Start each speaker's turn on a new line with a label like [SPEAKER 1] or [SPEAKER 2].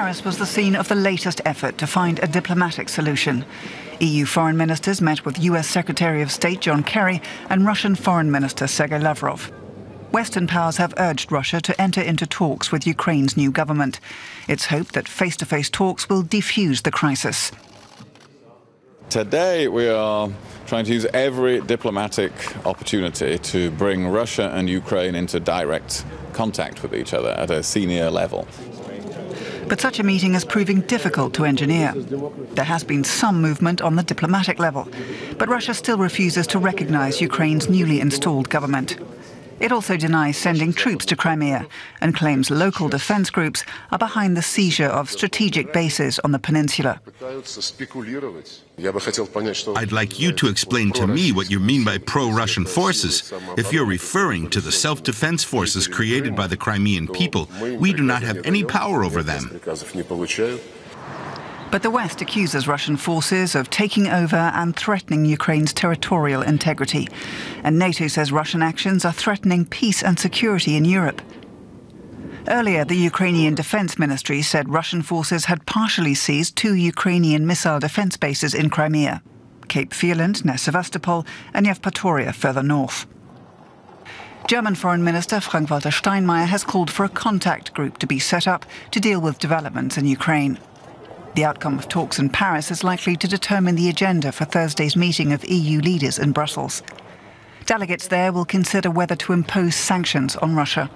[SPEAKER 1] Paris was the scene of the latest effort to find a diplomatic solution. EU foreign ministers met with US Secretary of State John Kerry and Russian Foreign Minister Sergey Lavrov. Western powers have urged Russia to enter into talks with Ukraine's new government. It's hoped that face-to-face talks will defuse the crisis.
[SPEAKER 2] Today we are trying to use every diplomatic opportunity to bring Russia and Ukraine into direct contact with each other at a senior level.
[SPEAKER 1] But such a meeting is proving difficult to engineer. There has been some movement on the diplomatic level, but Russia still refuses to recognize Ukraine's newly installed government. It also denies sending troops to Crimea and claims local defense groups are behind the seizure of strategic bases on the peninsula.
[SPEAKER 3] I'd like you to explain to me what you mean by pro-Russian forces. If you're referring to the self-defense forces created by the Crimean people, we do not have any power over them.
[SPEAKER 1] But the West accuses Russian forces of taking over and threatening Ukraine's territorial integrity. And NATO says Russian actions are threatening peace and security in Europe. Earlier, the Ukrainian Defense Ministry said Russian forces had partially seized 2 Ukrainian missile defense bases in Crimea, Cape Vierland near Sevastopol and Yevpatoria further north. German Foreign Minister Frank-Walter Steinmeier has called for a contact group to be set up to deal with developments in Ukraine. The outcome of talks in Paris is likely to determine the agenda for Thursday's meeting of EU leaders in Brussels. Delegates there will consider whether to impose sanctions on Russia.